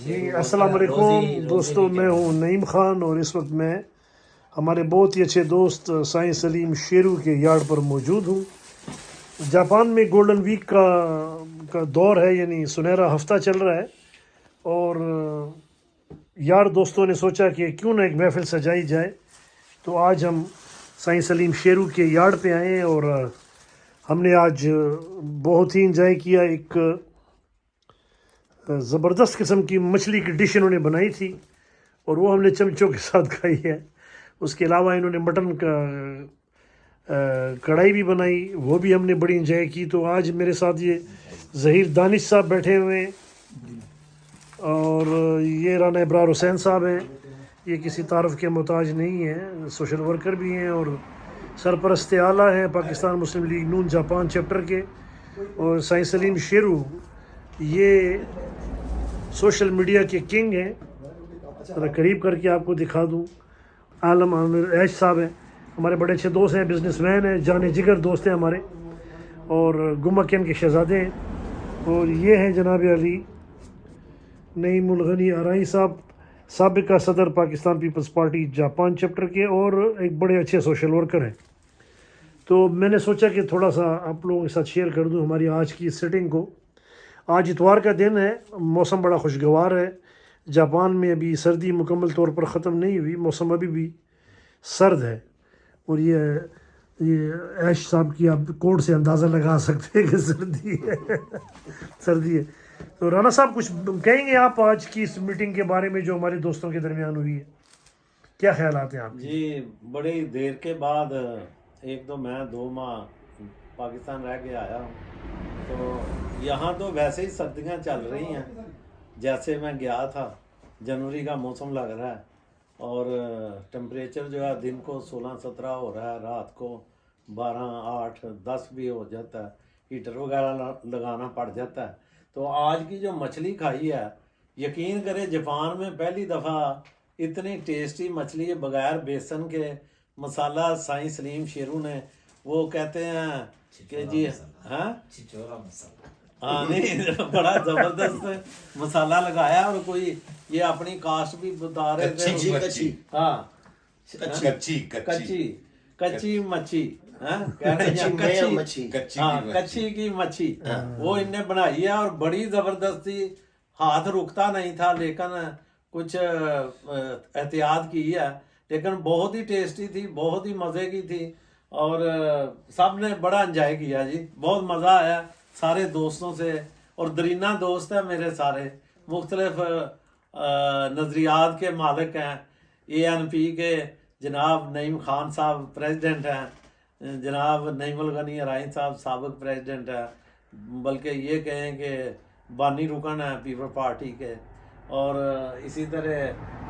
جی السلام علیکم دوستو، میں ہوں نعیم خان اور اس وقت میں ہمارے بہت ہی اچھے دوست سائیں سلیم شیرو کے یارڈ پر موجود ہوں۔ جاپان میں گولڈن ویک کا دور ہے، یعنی سنہرا ہفتہ چل رہا ہے، اور یار دوستوں نے سوچا کہ کیوں نہ ایک محفل سجائی جائے، تو آج ہم سائیں سلیم شیرو کے یارڈ پہ آئے ہیں اور ہم نے آج بہت ہی انجوائے کیا۔ ایک زبردست قسم کی مچھلی کی ڈش انہوں نے بنائی تھی اور وہ ہم نے چمچوں کے ساتھ کھائی ہے۔ اس کے علاوہ انہوں نے مٹن کا کڑھائی بھی بنائی، وہ بھی ہم نے بڑی انجوائے کی۔ تو آج میرے ساتھ یہ ظہیر دانش صاحب بیٹھے ہوئے ہیں اور یہ رانا ابرار حسین صاحب ہیں۔ یہ کسی تعارف کے محتاج نہیں ہیں، سوشل ورکر بھی ہیں اور سرپرست اعلیٰ ہیں پاکستان مسلم لیگ نون جاپان چیپٹر کے۔ اور سائیں سلیم شیرو یہ سوشل میڈیا کے کنگ ہیں، ذرا قریب کر کے آپ کو دکھا دوں۔ عالم عامر ایش صاحب ہیں، ہمارے بڑے اچھے دوست ہیں، بزنس مین ہیں، جان جگر دوست ہیں ہمارے، اور گمکین کے شہزادے ہیں۔ اور یہ ہیں جناب علی نعیم الغنی آرائی صاحب، سابقہ صدر پاکستان پیپلز پارٹی جاپان چیپٹر کے اور ایک بڑے اچھے سوشل ورکر ہیں۔ تو میں نے سوچا کہ تھوڑا سا آپ لوگوں کے ساتھ شیئر کر دوں ہماری آج کی سیٹنگ کو۔ آج اتوار کا دن ہے، موسم بڑا خوشگوار ہے۔ جاپان میں ابھی سردی مکمل طور پر ختم نہیں ہوئی، موسم ابھی بھی سرد ہے، اور یہ ایش صاحب کی آپ کوٹ سے اندازہ لگا سکتے ہیں کہ سردی ہے سردی ہے۔ تو رانا صاحب کچھ کہیں گے آپ آج کی اس میٹنگ کے بارے میں جو ہمارے دوستوں کے درمیان ہوئی ہے؟ کیا خیالات ہیں آپ؟ جی بڑی دیر کے بعد ایک تو میں 2 ماہ پاکستان رہ کے آیا ہوں، تو یہاں تو ویسے ہی سردیاں چل رہی ہیں جیسے میں گیا تھا۔ جنوری کا موسم لگ رہا ہے اور ٹمپریچر جو ہے دن کو 16-17 ہو رہا ہے، رات کو 12, 8, 10 بھی ہو جاتا ہے، ہیٹر وغیرہ لگانا پڑ جاتا ہے۔ تو آج کی جو مچھلی کھائی ہے، یقین کرے جاپان میں پہلی دفعہ اتنی ٹیسٹی مچھلی بغیر بیسن کے مسالہ سائیں سلیم شیرو نے، وہ کہتے ہیں کہ جی ہاں نہیں بڑا زبردست مسالہ لگایا، اور کوئی یہ اپنی کاسٹ بھی بتا رہے تھے، ہاں کچی مچھی، کچی کی مچھی وہ ان نے بنائی ہے، اور بڑی زبردستی، ہاتھ رکتا نہیں تھا، لیکن کچھ احتیاط کی ہے، لیکن بہت ہی ٹیسٹی تھی، بہت ہی مزے کی تھی، اور سب نے بڑا انجوائے کیا جی، بہت مزہ آیا سارے دوستوں سے۔ اور درینہ دوست ہیں میرے، سارے مختلف نظریات کے مالک ہیں۔ ANP کے جناب نعیم خان صاحب پریزیڈنٹ ہیں، جناب نعیم الغنی آرائی صاحب سابق پریزیڈنٹ ہیں، بلکہ یہ کہیں کہ بانی رکن ہیں پیپل پارٹی کے، اور اسی طرح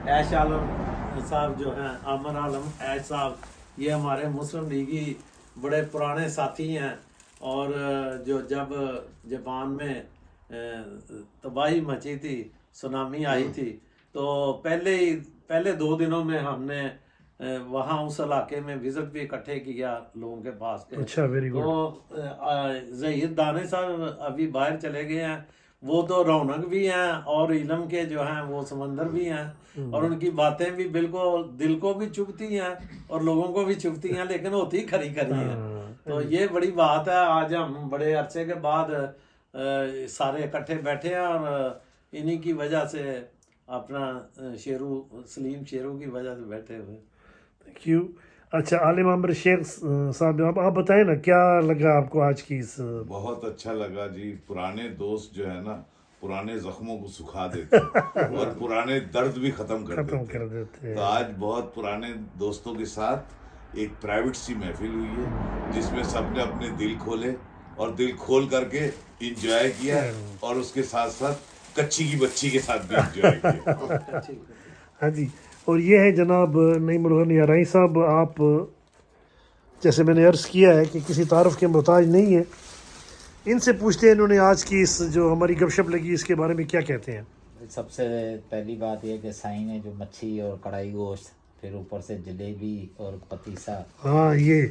ایش عالم صاحب جو ہیں، عامر عالم ایش صاحب، یہ ہمارے مسلم لیگی بڑے پرانے ساتھی ہیں، اور جو جب جاپان میں تباہی مچی تھی، سونامی آئی تھی، تو پہلے 2 دنوں میں ہم نے وہاں اس علاقے میں وزٹ بھی اکٹھے کیا لوگوں کے پاس کے۔ اچھا، ویری گڈ۔ تو ظہیر دانش صاحب ابھی باہر چلے گئے ہیں، وہ تو رونق بھی ہیں اور علم کے جو ہیں وہ سمندر بھی ہیں، اور ان کی باتیں بھی بالکل دل کو بھی چبھتی ہیں اور لوگوں کو بھی چبھتی ہیں، لیکن ہوتی کھری کھری ہیں۔ تو یہ بڑی بات ہے، آج ہم بڑے عرصے کے بعد سارے اکٹھے بیٹھے ہیں، اور انہی کی وجہ سے اپنا سلیم شیرو کی وجہ سے بیٹھے ہوئے۔ Thank you. اچھا، عالم عامر شیخ صاحب، آپ بتائیں نا کیا لگا آپ کو آج کی اس؟ بہت اچھا لگا جی، پرانے دوست جو ہے نا پرانے زخموں کو سکھا دیتے اور پرانے درد بھی ختم کر دیتے۔ تو آج بہت پرانے دوستوں کے ساتھ ایک پرائیویٹ سی محفل ہوئی ہے، جس میں سب نے اپنے دل کھولے اور دل کھول کر کے انجوائے کیا، اور اس کے ساتھ ساتھ کچی کی بچی کے ساتھ بھی انجوائے کیا۔ ہاں جی، اور یہ ہے جناب نعیم الغنی آرائی صاحب، آپ جیسے میں نے عرض کیا ہے کہ کسی تعارف کے محتاج نہیں ہے، ان سے پوچھتے ہیں انہوں نے آج کی اس جو ہماری گپ شپ لگی اس کے بارے میں کیا کہتے ہیں۔ سب سے پہلی بات یہ کہ سائیں نے جو مچھی اور کڑھائی گوشت، پھر اوپر سے جلیبی اور پتیسا، ہاں یہ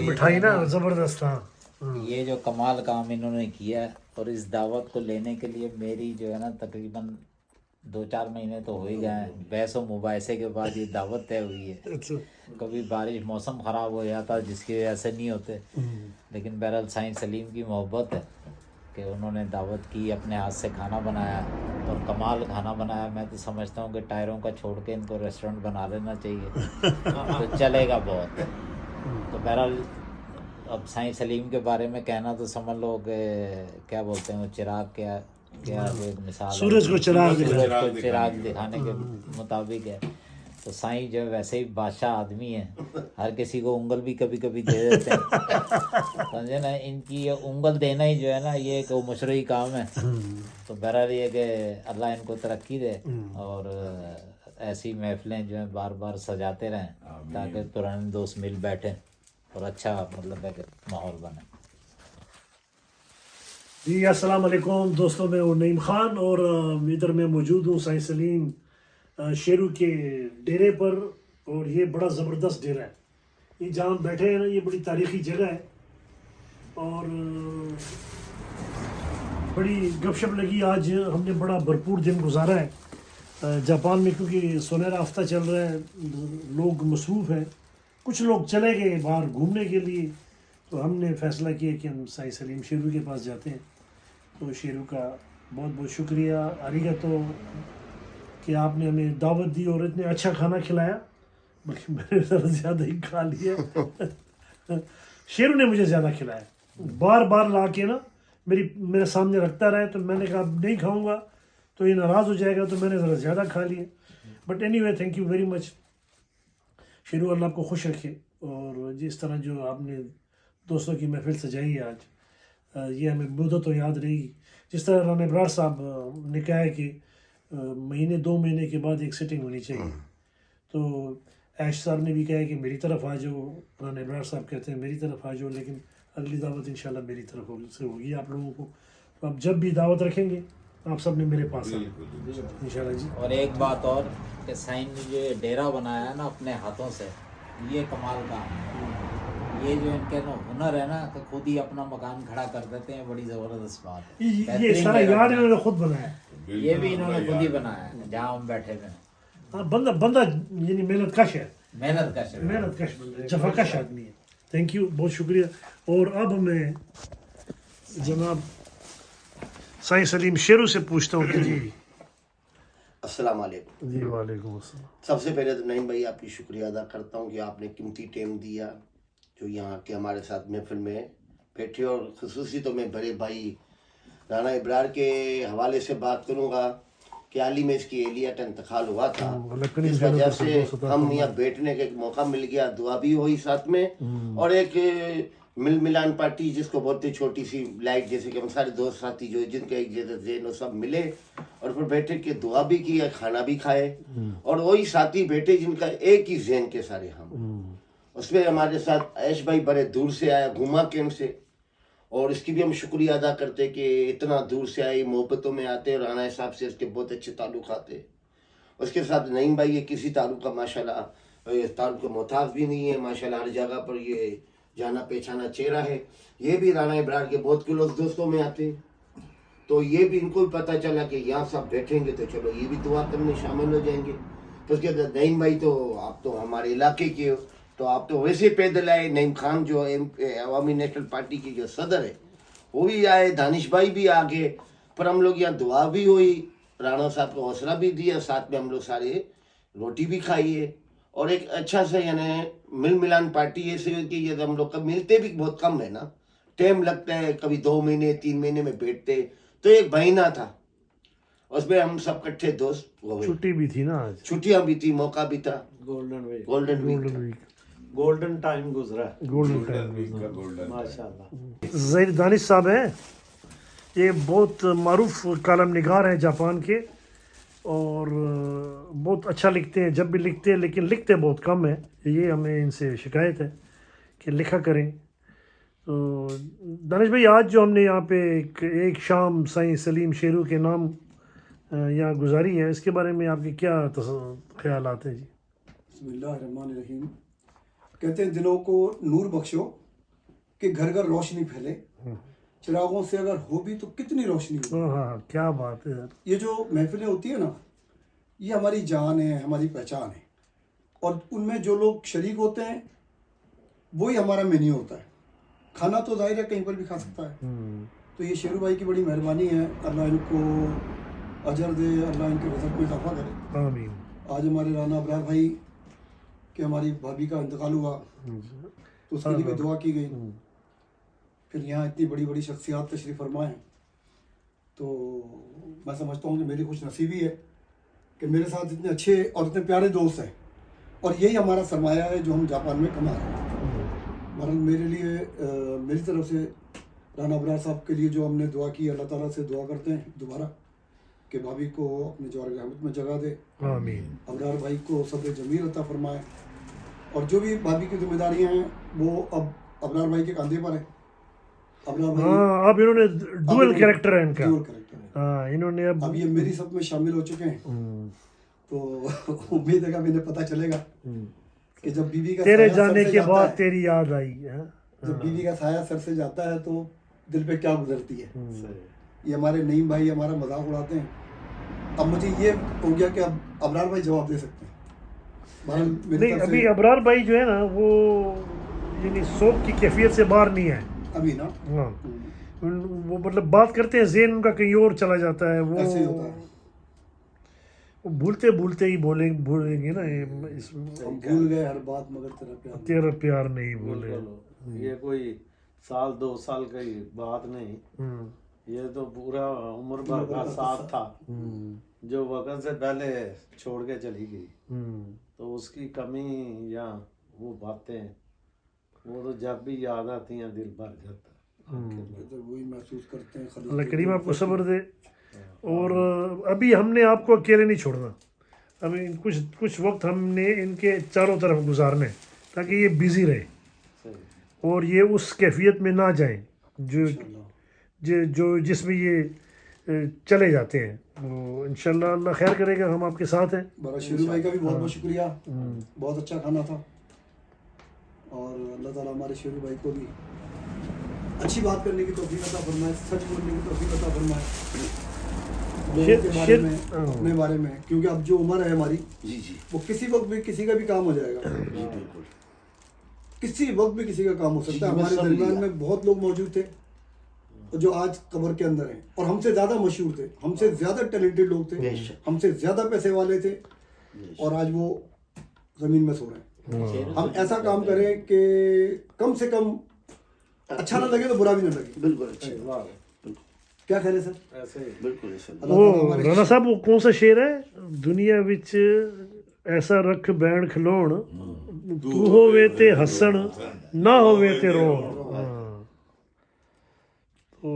مٹھائی نا زبردست، ہاں یہ جو کمال کام انہوں نے کیا، اور اس دعوت کو لینے کے لیے میری جو ہے نا تقریباً 2-4 महीने तो हो ही गए हैं। बहस और मुबाहिसे के बाद ये दावत तय हुई है। अच्छा कभी बारिश मौसम ख़राब हो जाता जिसकी वजह से नहीं होते, लेकिन बहरहाल साईं सलीम की मोहब्बत है कि उन्होंने दावत की, अपने हाथ से खाना बनाया और कमाल खाना बनाया। मैं तो समझता हूँ कि टायरों का छोड़ के इनको रेस्टोरेंट बना लेना चाहिए तो चलेगा बहुत। तो बहरहाल अब साईं सलीम के बारे में कहना तो समझ लो कि क्या बोलते हैं वो चिराग, क्या क्या वो एक मिसाल है, सूरज को चिराग सूरज को चिराग दिखाने के मुताबिक है। तो साईं जो है वैसे ही बादशाह आदमी है, हर किसी को उंगल भी कभी कभी दे देते हैं, समझे ना। इनकी ये उंगल देना ही जो है ना ये एक मुशरई काम है। तो बहरहाल ये कि अल्लाह इनको तरक्की दे और ऐसी महफिलें जो है बार बार सजाते रहें ताकि पुराने दोस्त मिल बैठें और अच्छा मतलब है कि माहौल बने। जी अस्सलाम वालेकुम दोस्तों, मैं हूँ नईम खान और इधर मैं मौजूद हूँ साईं सलीम शेरू के डेरे पर। और ये बड़ा ज़बरदस्त डेरा है, ये जहाँ हम बैठे हैं ना ये बड़ी तारीख़ी जगह है और बड़ी गपशप लगी। आज हमने बड़ा भरपूर दिन गुजारा है जापान में, क्योंकि सुनहरा हफ्ता चल रहा है, लोग मसरूफ़ हैं, कुछ लोग चले गए बाहर घूमने के लिए। तो हमने फ़ैसला किया कि हम साईं सलीम शेरू के पास जाते हैं। तो शेरू का बहुत बहुत शुक्रिया, अरिगतो कि आपने हमें दावत दी और इतने अच्छा खाना खिलाया, बल्कि मैंने ज़रा ज़्यादा ही खा लिया। शेरू ने मुझे ज़्यादा खिलाया, बार बार ला के ना मेरे सामने रखता रहा, तो मैंने कहा अब नहीं खाऊंगा तो ये नाराज़ हो जाएगा, तो मैंने ज़रा ज़्यादा खा लिया। But anyway thank you very much Sheru, Allah आपको खुश रखे। और जिस तरह जो आपने दोस्तों की महफिल सजाई है आज, ये हमें मुद्दत तो याद रहेगी। जिस तरह राना इब्रार साहब ने कहा है कि महीने 2 महीने के बाद एक सिटिंग होनी चाहिए, तो ऐश साहब ने भी कहा है कि मेरी तरफ आ जाओ, राना इब्रार साहब कहते हैं मेरी तरफ आ जाओ, लेकिन अगली दावत इंशाल्लाह मेरी तरफ होगी आप लोगों को। तो आप जब भी दावत रखेंगे आप सब ने मेरे पास आना इंशाल्लाह जी। और एक बात और कि साईं ने जो ये डेरा बनाया है ना अपने हाथों से, ये कमाल का ये जो इनके ना हुनर है ना कि खुद ही अपना मकान खड़ा कर देते हैं, बड़ी ज़बरदस्त बात है। ये सारा यार्ड इन्होंने खुद बनाया है, ये भी इन्होंने खुद ही बनाया है जहाँ हम बैठे हुए हैं। हाँ, बंदा यानी मेहनत कश है, मेहनत का शरीर। मेहनत कश बंदा है, जफाकश आदमी है। थैंक यू, बहुत शुक्रिया। और अब मैं जनाब साईं सलीम शेरू से पूछता हूँ कि जी अस्सलाम वालेकुम। जी वालेकुम अस्सलाम। सबसे पहले तो नईम भाई आपकी शुक्रिया अदा करता हूँ कि आपने कीमती टाइम दिया जो यहाँ के हमारे साथ महफिल में बैठे। और खुसूसी तो मैं बड़े भाई राना इब्रार के हवाले से बात करूँगा कि हाल ही में इसकी एलियट इंतकाल हुआ था, इस वजह से हम यहाँ बैठने का एक मौका मिल गया, दुआ भी हुई साथ में, और एक मिल मिलान पार्टी जिसको बोलते छोटी सी लाइट, जैसे कि हम सारे दोस्त साथी जो जिनके एक जैसे जैन सब मिले और फिर बैठे के दुआ भी की, खाना भी खाए, और वही साथी बैठे जिनका एक ही जैन के सारे हम। उसमें हमारे साथ ऐश भाई बड़े दूर से आया, घुमा कैंप से, और इसकी भी हम शुक्रिया अदा करते कि इतना दूर से आए, मोहब्बतों में आते, और राना साहब से इसके बहुत अच्छे ताल्लुक आते। उसके साथ नईम भाई ये किसी ताल्लुक का माशाल्लाह ताल्लुक का मोहताज भी नहीं है, माशाल्लाह हर जगह पर ये जाना पहचाना चेहरा है। ये भी राना इब्रार के बहुत क्लोज दोस्तों में आते, तो ये भी इनको भी पता चला कि यहाँ सब बैठेंगे तो चलो ये भी दुआ करने शामिल हो जाएंगे। तो उसके बाद नईम भाई तो आप तो हमारे इलाके के हो, तो आप तो वैसे पैदल आए। नईम खान जो अवामी नेशनल पार्टी की जो सदर है वो भी आए, दानिश भाई भी आ गए, पर हम लोग यहाँ दुआ भी हुई, राणा साहब को हौसला भी दिया, साथ में हम लोग सारे रोटी भी खाई है, और एक अच्छा सा यानी मिल मिलान पार्टी ऐसे कि ये हम लोग का मिलते भी बहुत कम है ना, टाइम लगता है, कभी 2 महीने 3 महीने में बैठते, तो एक महीना था उसमें हम सब इकट्ठे दोस्त हो गए। छुट्टी भी थी ना आज, छुट्टियां भी थी, मौका भी था, golden week, golden week, week, golden time गुजरा, गोल्डन टाइम। गोल्डन माशाल्लाह। ज़हीर दानिश साहब हैं, ये बहुत मारूफ कालम निगार हैं जापान के, और बहुत अच्छा लिखते हैं, जब भी लिखते हैं, लेकिन लिखते बहुत कम है। ये हमें इनसे शिकायत है कि लिखा करें। तो दानिश भाई आज जो हमने यहाँ पे एक शाम साईं सलीम शेरू के नाम यहाँ गुजारी है, इसके बारे में आपके क्या ख्यालात हैं जी? बिस्मिल्लाहिर्रहमानिर्रहीम। कहते हैं दिलों को नूर बख्शो कि घर घर रोशनी फैले, चिरागों से अगर हो भी तो कितनी रोशनी हो। हाँ, क्या बात है यार। ये जो महफिलें होती है ना, ये हमारी जान है, हमारी पहचान है, और उनमें जो लोग शरीक होते हैं वही हमारा मेन्यू होता है। खाना तो जाहिर है कहीं पर भी खा सकता है। तो ये शेरू भाई की बड़ी मेहरबानी है, अल्लाह इनको अजर दे, अल्लाह इनके रिज़्क़ में इजाफा करे। आमीन। आज हमारे राना अबरार भाई के हमारी भाभी का इंतकाल हुआ तो उसके लिए भी दुआ की गई। फिर यहाँ इतनी बड़ी बड़ी शख्सियात तशरीफ़ फरमाए, तो मैं समझता हूँ कि मेरी खुश नसीबी है कि मेरे साथ इतने अच्छे और इतने प्यारे दोस्त हैं, और यही हमारा सरमाया है जो हम जापान में कमा रहे हैं। बहरहाल मेरे लिए मेरी तरफ से राना अबरार साहब के लिए जो हमने दुआ की, अल्लाह ताला से दुआ करते हैं दोबारा कि भाभी को अपने जवार रहमत में जगह दे, आमीन। अबरार भाई को सब्र जमील अता फरमाए, और जो भी भाभी की जिम्मेदारियां हैं वो अब अबरार भाई के कंधे पर है। अबरार भाई हाँ, अब इन्होंने डुअल कैरेक्टर है इनका। ड्यूल कैरेक्टर है। हाँ, इन्होंने अब ये मेरी सब में शामिल हो चुके हैं, तो उम्मीद है कि अब इन्हें पता चलेगा कि जब बीवी का तेरे साया सर जाने से के जाता बाद है, तेरी याद आई है। जब बीवी का साया सर से जाता है तो दिल पे क्या गुजरती है। सही। ये हमारे नईम भाई हमारा मजाक उड़ाते हैं। अब मुझे ये हो गया कि अब अबरार भाई जवाब दे सकते हैं। बहरहाल मेरी नहीं, तरफ से अभी अबरार भाई जो है ना वो यानी शौक की कैफियत से बाहर नहीं है। अभी ना हाँ, वो मतलब बात करते हैं, ज़हन उनका कहीं और चला जाता है। वो ऐसे ही होता है। वो भूलते भूलते ही बोलेंगे ना इसमें, हम भूल गए हर बात मगर तेरा प्यार। तेरा प्यार नहीं भूले। बिल्कुल, ये कोई साल 2 साल की बात नहीं, ये तो पूरा उम्र भर का साथ था जो वक्त से पहले छोड़ के चली गई। तो उसकी कमी या वो बातें वो तो जब भी याद आती हैं दिल भर जाता है। तो वही महसूस करते हैं। अल्लाह करीम आपको सब्र दे। और अभी हमने आपको अकेले नहीं छोड़ना, अभी कुछ वक्त हमने इनके चारों तरफ गुजारने ताकि ये बिज़ी रहे सही। और ये उस कैफियत में ना जाएं जो जिसमें ये चले जाते हैं। तो इंशाल्लाह अल्लाह खैर करेगा, हम आपके साथ हैं। बड़ा शेरू भाई का भी बहुत बहुत शुक्रिया, बहुत अच्छा खाना था, और अल्लाह ताला हमारे शेरू भाई को भी अच्छी बात करने की तौफीक अता फरमाए, सच बोलने की तौफीक अता फरमाए लोगों के बारे में, अपने बारे में, क्योंकि अब जो उम्र है हमारी जी जी वो किसी वक्त भी किसी का भी काम हो जाएगा। जी बिल्कुल। किसी वक्त भी किसी का काम हो सकता है। हमारे दरमियान में बहुत लोग मौजूद थे जो आज कब्र के अंदर हैं, और हमसे ज़्यादा मशहूर थे, हमसे ज़्यादा टैलेंटेड लोग थे, हमसे ज़्यादा पैसे वाले थे, और आज वो ज़मीन में सो रहे हैं। हम ऐसा काम करें कि कम से कम अच्छा ना लगे तो बुरा भी ना लगे। बिल्कुल अच्छी वाह, क्या ख्याल है सर? ऐसे ही। बिल्कुल ऐसा। अल्लाह ताला वो हमारे राना साहब वो कौन सा शेर है? दुनिया विच ऐसा रख बैण खलोण, तू होवे ते हसन ना होवे ते रोण। हाँ। तो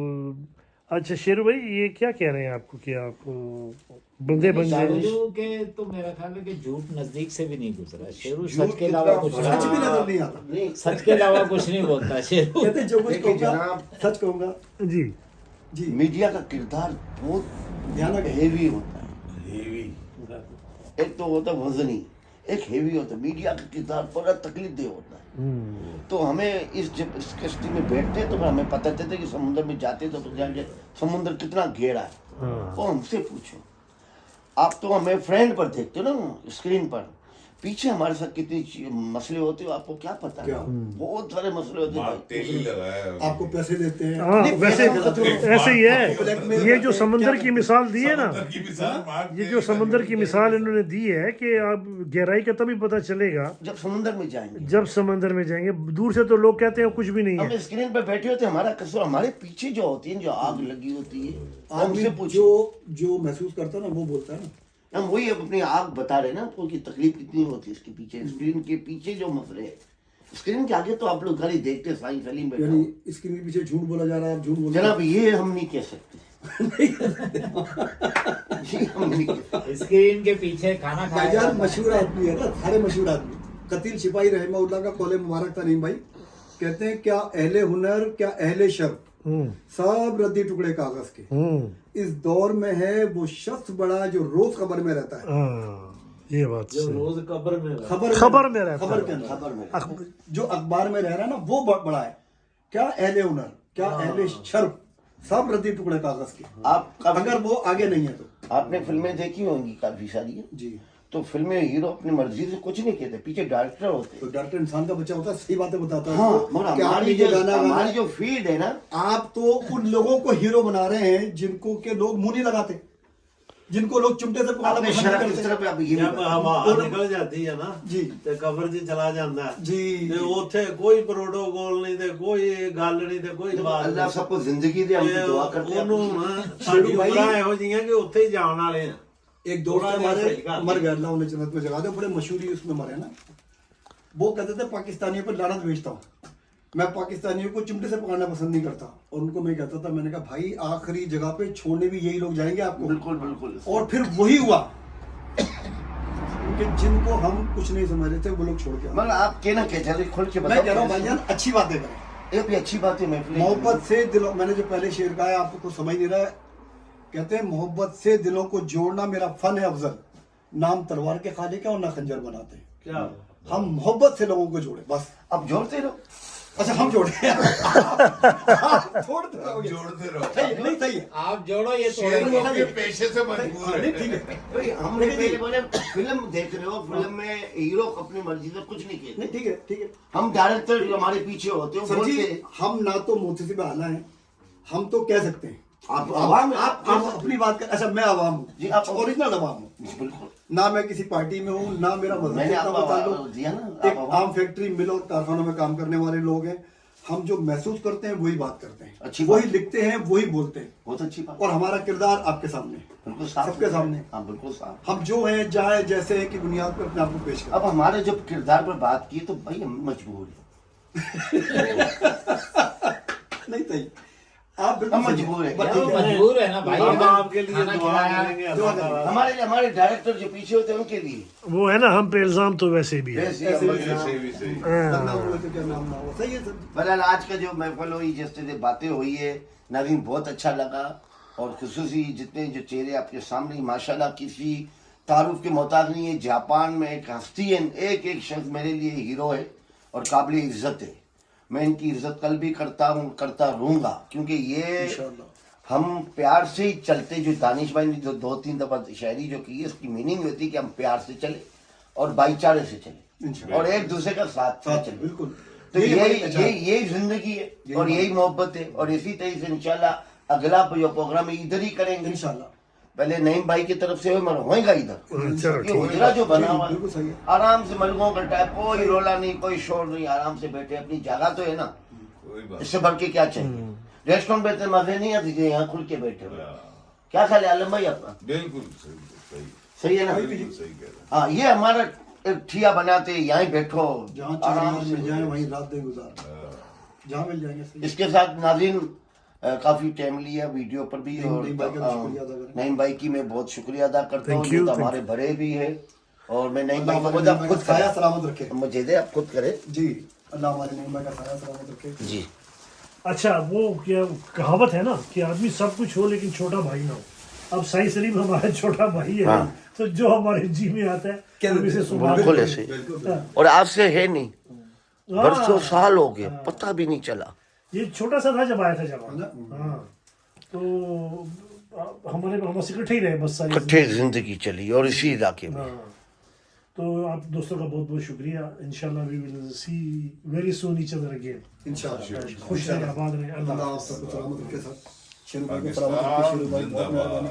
अच्छा शेरू भाई, ये क्या कह रहे हैं आपको कि आप बंदे बन जाए? शेरू के तो मेरा ख्याल है कि झूठ नजदीक से भी नहीं गुजरा। शेरू सच के अलावा कुछ सच भी नजर नहीं आता। सच के अलावा कुछ नहीं बोलता शेरू। कहते जो कुछ देखिए कहूँगा जनाब, सच कहूँगा। जी जी मीडिया का किरदार बहुत भयानक है। हेवी होता है। हेवी एक तो होता है वजनी, एक हेवी होता है। मीडिया का किरदार बड़ा तकलीफ दे होता है। तो हमें जब इस कश्ती में बैठते तो हमें पता चलता कि समुद्र में जाते तो जाके समुद्र कितना गहरा है। और हमसे पूछो, आप तो हमें फ्रेंड पर देखते हो ना स्क्रीन पर, पीछे हमारे साथ कितनी मसले होते हो आपको क्या पता है? बहुत सारे मसले होते हैं। तेल ही लगाया आपको पैसे देते हैं। हाँ, वैसे ऐसे ही है। ब्लैकमेल ये जो करते हैं, समंदर क्या की मिसाल दी है ना, की मिसाल मार ये जो समंदर की मिसाल इन्होंने दी है कि आप गहराई का तभी पता चलेगा जब समुद्र में जाएंगे। जब समंदर में जाएंगे। दूर से तो लोग कहते हैं कुछ भी नहीं हम है। स्क्रीन पे बैठे होते हैं, हमारा कसूर हमारे पीछे जो होती है, जो आग लगी होती है, आदमी हमसे पूछो। जो महसूस करता है ना वो बोलता है ना। हम वही अपनी आग बता रहे हैं ना आपको कि तकलीफ कितनी होती है इसके पीछे, स्क्रीन के पीछे जो मसले हैं। स्क्रीन के आगे तो आप लोग खाली देखते साई सलीम बैठा हो। यानी स्क्रीन के पीछे झूठ बोला जा रहा है, आप झूठ बोल रहे जनाब ये हम नहीं कह सकते। ये हम नहीं कह सकते। स्क्रीन के पीछे खाना हैं। खाया भाईजान मशहूर आदमी है ना, सारे मशहूर आदमी। कतील सिपाही रहमतुल्लाह का कौले मुबारक था नहीं भाई, कहते हैं क्या अहले हुनर क्या अहले शर्फ, सब रद्दी टुकड़े कागज के। इस दौर में है वो शख्स बड़ा जो रोज खबर में रहता है। हाँ, ये बात जो सही। रोज कब्र में रहा। खबर में रहता खबर है। के अंदर खबर में जो अखबार में रह रहा है ना वो बड़ा है। क्या अहले हुनर क्या अहले शर्फ, सब रद्दी टुकड़े कागज के, आप अगर वो आगे नहीं है तो। आपने फिल्में देखी होंगी काफी सारी, जी। तो फिल्में हीरो अपनी मर्जी से कुछ नहीं कहते, पीछे डायरेक्टर होते तो डॉक्टर इंसान का बच्चा होता है, सही बातें बताता है। हाँ, उसको मगर कि आप ये गाना हमारी जो फील्ड है ना, आप तो उन लोगों को हीरो बना रहे हैं जिनको के लोग मुंह नहीं लगाते, जिनको लोग चिमटे से पकड़ना अपने पसंद शराब नहीं किस करते। तरह पे आप ये जब हवा निकल जाती है ना जी। ਤੇ ਕਬਰ 'ਚ ਚਲਾ ਜਾਂਦਾ ਹੈ जी। ਤੇ ਉੱਥੇ ਕੋਈ ਪ੍ਰੋਟੋਕੋਲ ਨਹੀਂ ਤੇ ਕੋਈ ਗੱਲ ਨਹੀਂ ਤੇ ਕੋਈ ਬਾਤ अल्लाह नहीं। सबको जिंदगी दे, हम ਤੇ तो दुआ करते हैं ਉਹਨੂੰ आपकी। ਹੁਣ ਸਾਡੀ भाई- ਉਮਰਾਂ ਇਹੋ ਜਿਹੀਆਂ ਕਿ ਉੱਥੇ ਹੀ ਜਾਣ ਵਾਲੇ ਆ एक दोस्त थोड़ा हमारे जैसा ही कहा। मर गए, अल्लाह उन्हें जन्नत में जगा दे, बड़े मशहूर ही उसमें मरे ना। वो कहते थे पाकिस्तानियों पर लानत भेजता हूँ, मैं पाकिस्तानियों को चिमटे से पकड़ना पसंद नहीं करता। और उनको मैं कहता था, मैंने कहा भाई आखिरी जगह पे छोड़ने भी यही लोग जाएंगे आपको। बिल्कुल बिल्कुल। और फिर वही हुआ कि जिनको हम कुछ नहीं समझ रहे थे वो लोग छोड़ के आए। मगर आप कहना क्या चाह रहे, खुल के मैं कह रहा हूँ बताओ। भाईजान अच्छी बातें करें, ये भी अच्छी बात है, महफिल मोहब्बत से दिलों, मैंने जो पहले शेर कहा है आपको तो समझ नहीं रहा है, कहते हैं मोहब्बत से दिलों को जोड़ना मेरा फन है अफजल, नाम तलवार के खालिक है और ना खंजर बनाते हैं। क्या हम मोहब्बत से लोगों को जोड़े बस। अब जोड़ते रहो। अच्छा हम जोड़े आप जोड़ते रहोगे। जोड़ते रहो। सही है, नहीं सही है। आप जोड़ो ये शेरों के पेशे से मजबूर नहीं है। ठीक है, भाई हमने पहले बोले फिल्म देख रहे हो, फिल्म में हीरो अपनी मर्जी से कुछ नहीं कहते, नहीं ठीक है, ठीक है हम डायरेक्टर हमारे पीछे होते हो, सर जी। बोलते हम ना तो मुंतसिब आला हैं, हम तो कह सकते हैं आप आवाम आप अपनी बात कर। अच्छा मैं अवाम हूँ जी, आप ओरिजिनल अवाम हूँ, बिल्कुल। ना मैं किसी पार्टी में हूँ, ना मेरा मजहब मैंने से आपको कोई आवाज ताल्लुक। दिया ना, एक आप आम फैक्ट्री मिल और कारखानों में काम करने वाले लोग हैं, हम जो महसूस करते हैं वही बात करते हैं, अच्छी वही बात। लिखते हैं वही बोलते हैं, बहुत अच्छी बात, और हमारा किरदार आपके सामने है, बिल्कुल साफ, सबके सामने। हाँ बिल्कुल साफ। हम जो हैं जहाँ जैसे हैं की बुनियाद पर अपने आप को पेश करते अब हमारे जब किरदार पर बात की तो भाई हम मजबूर हैं, हैं। नहीं सही, आप बिल्कुल हम सही मजबूर हैं। बस वो ठीक है। मजबूर है ना भाई, हम अगर आपके लिए खाना दुआ खिलाया, करेंगे दुआ अल्लाह ताला। हमारे डायरेक्टर जो पीछे होते हैं उनके लिए वो है ना, हम पे इल्जाम तो वैसे भी है। वैसे ऐसे हम- भी ऐसे भी सही। बंदा हुआ तो क्या नाम ना हो, सही है सर जी। बहरहाल आज का जो महफिल हुई, जिस तरह बातें हुई है नाज़रीन, बहुत अच्छा लगा। और खुसूसी जितने जो चेहरे आपके सामने माशाल्लाह किसी तारुफ के मोहताज नहीं है, जापान में एक हस्ती है, एक एक शख्स मेरे लिए हीरो है और काबिल इज्जत है। मैं इनकी इज्जत कल भी करता हूँ, करता रहूँगा, क्योंकि ये इंशाअल्लाह। हम प्यार से ही चलते। जो दानिश भाई ने जो 2-3 दफा शायरी जो की है, उसकी मीनिंग होती है कि हम प्यार से चले और भाईचारे से चले इंशाअल्लाह। और एक दूसरे का साथ साथ चले। बिल्कुल, तो यही यही हमारी पहचान। यही जिंदगी है और यही मोहब्बत है। और इसी तरह से इंशाल्लाह अगला जो प्रोग्राम है इधर ही करेंगे इंशाअल्लाह। पहले नईम भाई की तरफ से मैं होएगा इधर। चलो ये ठीक हुजरा जो बना हुआ बिल्कुल सही है, है। आराम से मलकों का टाइप, कोई रोला नहीं, कोई शोर नहीं, आराम से बैठे, अपनी जगह तो है ना, कोई बात इससे बढ़ के क्या चाहिए। रेस्टोरेंट में इतने मजे नहीं आते जो यहाँ खुल के बैठे हुए। क्या ख्याल है आलम भाई आपका? बिल्कुल सही सही सही है ना? बिल्कुल सही कह रहे हैं। हाँ, ये हमारा एक ठिया बनाते, यहीं बैठो जहाँ आराम चार से। मिल जाए वहीं रात दिन गुजार, जहाँ मिल जाएंगे सही। इसके साथ नाज़रीन काफी टाइम लिया वीडियो पर भी, और नईम भाई का भी शुक्रिया अदा करें। नईम भाई की मैं बहुत शुक्रिया अदा करता हूँ, Thank you, जो तो thank हमारे बड़े भी है। और मैं नईम अल्लाह भाई को हमारे बोलता नईम भाई का खुद साया करे, सलामत रखे मुझे दे, आप खुद करे जी। अल्लाह हमारे नईम भाई का साया सलामत रखे जी। अच्छा वो क्या कहावत है ना कि आदमी सब कुछ हो लेकिन छोटा भाई ना हो। अब साई सलीम हमारा छोटा भाई है, हाँ। तो जो हमारे जी में आता है हम इसे सुना बिल्कुल देते ऐसे हैं। हाँ। और आज से है नहीं, हाँ। बरसों साल हो गए, पता भी नहीं चला। ये छोटा सा था जब आया था जब हाँ, तो हमारे सिक्योरिटी रहे बस सारी इकट्ठे जिंदगी चली और इसी इलाके में। हाँ। तो आप दोस्तों का बहुत बहुत शुक्रिया। इंशाल्लाह we will see very soon each other again. इंशाअल्लाह। खुश रहे, आबाद रहे। अल्लाह अल्लाह आप सबको सलामत रखे सर। शेरू भाई को सलामत रखे, शेरू भाई बहुत मेहरबानी।